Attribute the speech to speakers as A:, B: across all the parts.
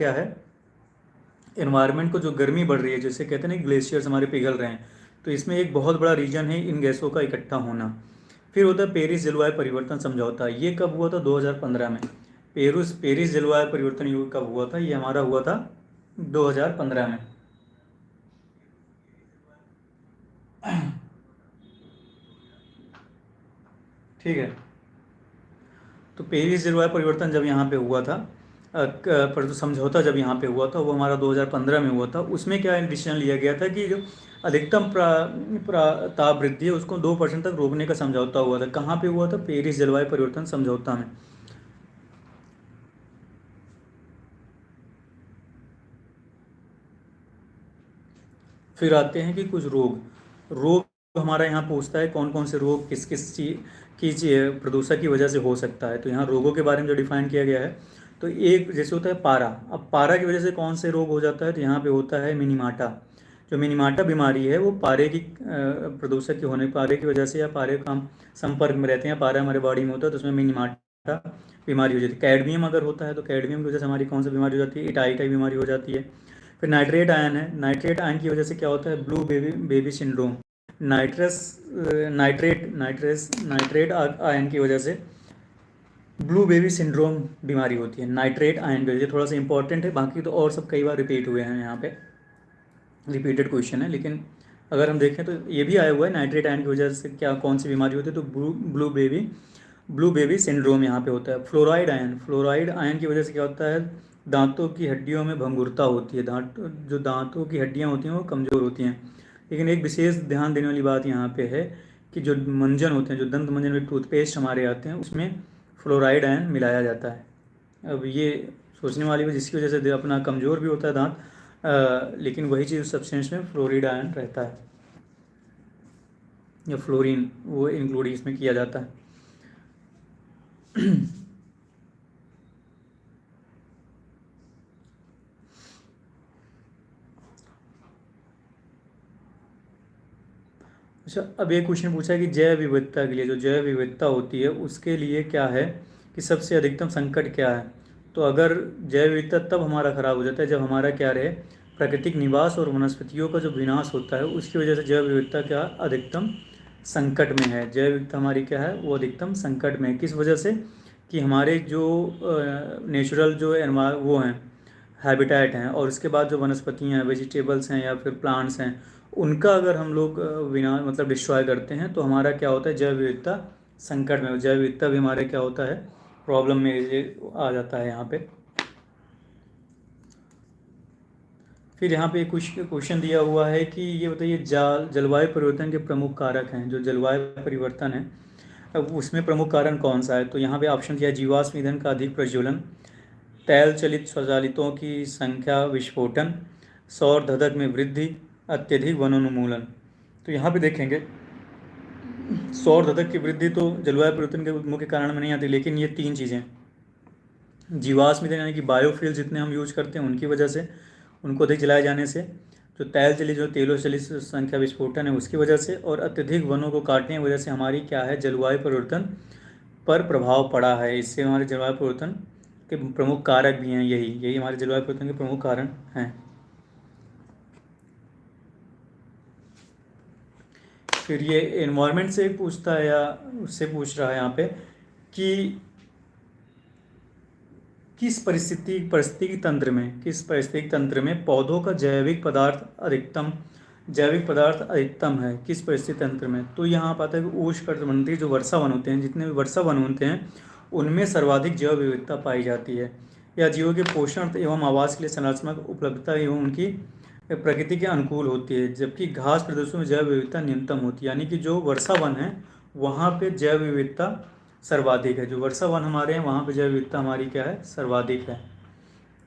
A: क्या है, एनवायरनमेंट को जो गर्मी बढ़ रही है, जैसे कहते हैं ना ग्लेशियर्स हमारे पिघल रहे हैं, तो इसमें एक बहुत बड़ा रीजन है इन गैसों का इकट्ठा होना। फिर होता है पेरिस जलवायु परिवर्तन समझौता। ये कब हुआ था? 2015 में। पेरिस पेरिस जलवायु परिवर्तन युग कब हुआ था? ये हमारा हुआ था 2015 में। ठीक है। तो पेरिस जलवायु परिवर्तन जब यहाँ पे हुआ था, पर जो समझौता जब यहाँ पे हुआ था वो हमारा 2015 में हुआ था। उसमें क्या डिसीजन लिया गया था कि जो अधिकतम ताप वृद्धि है उसको 2% तक रोकने का समझौता हुआ था। कहाँ पे हुआ था? पेरिस जलवायु परिवर्तन समझौता में। फिर आते हैं कि कुछ रोग रोग हमारा यहाँ पूछता है कौन कौन से रोग किस किस चीज की प्रदूषण की वजह से हो सकता है। तो यहाँ रोगों के बारे में जो डिफाइन किया गया है, तो एक जैसे होता है पारा। अब पारा की वजह से कौन से रोग हो जाता है? तो यहाँ पे होता है मिनीमाटा। जो मिनीमाटा बीमारी है वो पारे की प्रदूषण के होने, पारे की वजह से या पारे का हम संपर्क में रहते हैं, पारा हमारे बॉडी में होता है तो उसमें मिनीमाटा बीमारी हो जाती है। कैडमियम अगर होता है तो कैडमियम की वजह से हमारी कौन सी बीमारी हो जाती है? इटाई बीमारी हो जाती है। फिर नाइट्रेट आयन है, नाइट्रेट आयन की वजह से क्या होता है? Blue baby baby syndrome. Nitrous nitrate ion की वजह से ब्लू बेबी सिंड्रोम बीमारी होती है। नाइट्रेट आयन की वजह से, थोड़ा सा इंपॉर्टेंट है, बाकी तो और सब कई बार रिपीट हुए हैं यहाँ पे, रिपीटेड क्वेश्चन है। लेकिन अगर हम देखें तो ये भी आया हुआ है नाइट्रेट आयन की वजह से क्या कौन सी बीमारी होती है, तो ब्लू बेबी सिंड्रोम यहाँ पे होता है। फ्लोराइड आयन की वजह से क्या होता है? दांतों की हड्डियों में भंगुरता होती है, जो दांतों की हड्डियाँ होती हैं वो कमज़ोर होती हैं। लेकिन एक विशेष ध्यान देने वाली बात यहाँ पे है कि जो मंजन होते हैं, जो दंत मंजन में टूथपेस्ट हमारे आते हैं, उसमें फ्लोराइड आयन मिलाया जाता है। अब ये सोचने वाली बात, जिसकी वजह से अपना कमज़ोर भी होता है दांत, लेकिन वही चीज़ सब्सटेंस में फ्लोरिड आयन रहता है, या फ्लोरीन वो इंक्लूड इसमें किया जाता है। अच्छा, अब एक क्वेश्चन पूछा है कि जैव विविधता के लिए, जो जैव विविधता होती है उसके लिए क्या है कि सबसे अधिकतम संकट क्या है? तो अगर जैव विविधता तब हमारा खराब हो जाता है जब हमारा क्या रहे, प्राकृतिक निवास और वनस्पतियों का जो विनाश होता है उसकी वजह से जैव विविधता क्या अधिकतम संकट में है। जैव विविधता हमारी क्या है? वो अधिकतम संकट में है। किस वजह से? कि हमारे जो नेचुरल जो वो हैं, हैबिटेट हैं, और उसके बाद जो वनस्पतियाँ हैं, वेजिटेबल्स हैं या फिर प्लांट्स हैं, उनका अगर हम लोग बिना मतलब डिस्ट्रॉय करते हैं तो हमारा क्या होता है? जैव विविधता संकट में, जैव विविधता भी हमारे क्या होता है? प्रॉब्लम में ये आ जाता है यहाँ पे। फिर यहाँ पे कुछ क्वेश्चन दिया हुआ है कि ये बताइए जलवायु परिवर्तन के प्रमुख कारक हैं। जो जलवायु परिवर्तन है अब उसमें प्रमुख कारण कौन सा है? तो यहाँ पे ऑप्शन दिया जीवाश्म ईंधन का अधिक प्रज्वलन, तैल चलित स्वचालितों की संख्या विस्फोटन, सौर धधक में वृद्धि, अत्यधिक वनोन्मूलन। तो यहाँ पे देखेंगे सौर धधक की वृद्धि तो जलवायु परिवर्तन के मुख्य कारण में नहीं आती, लेकिन ये तीन चीज़ें, जीवाश्म ईंधन यानी कि बायोफ्यूल जितने हम यूज करते हैं उनकी वजह से, उनको अधिक जलाए जाने से, जो तैल चलित जो तेलों चलित संख्या विस्फोटन है उसकी वजह से, और अत्यधिक वनों को काटने की वजह से हमारी क्या है? जलवायु परिवर्तन पर प्रभाव पड़ा है। इससे हमारे जलवायु परिवर्तन के प्रमुख कारक भी हैं, यही यही हमारे जलवायु परिवर्तन के प्रमुख कारण हैं। फिर ये एनवायरनमेंट से पूछता है या उससे पूछ रहा है यहाँ पे कि किस परिस्थितिक तंत्र में पौधों का जैविक पदार्थ अधिकतम है? किस परिस्थिति तंत्र में? तो यहाँ पाता है कि उष्णकटिबंधीय जो वर्षा वन होते हैं, जितने भी वर्षा वन होते हैं उनमें सर्वाधिक जैव विविधता पाई जाती है, या जीवों के पोषण एवं आवास के लिए संरचनात्मक उपलब्धता एवं उनकी प्रकृति के अनुकूल होती है, जबकि घास प्रदेशों में जैव विविधता न्यूनतम होती है। यानी कि जो वर्षा वन है वहाँ पे जैव विविधता सर्वाधिक है, जो वर्षा वन हमारे हैं वहाँ पे जैव विविधता हमारी क्या है? सर्वाधिक है।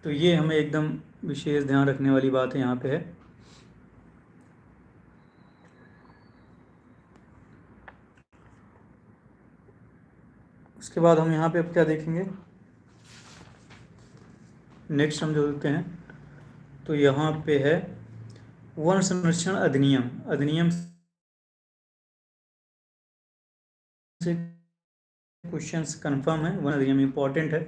A: तो ये हमें एकदम विशेष ध्यान रखने वाली बात है यहाँ पे है। उसके बाद हम यहाँ पे अब क्या देखेंगे, नेक्स्ट हम जो देखते हैं तो यहाँ पे है वन संरक्षण अधिनियम। अधिनियम से क्वेश्चंस कंफर्म है, वन अधिनियम इंपॉर्टेंट है।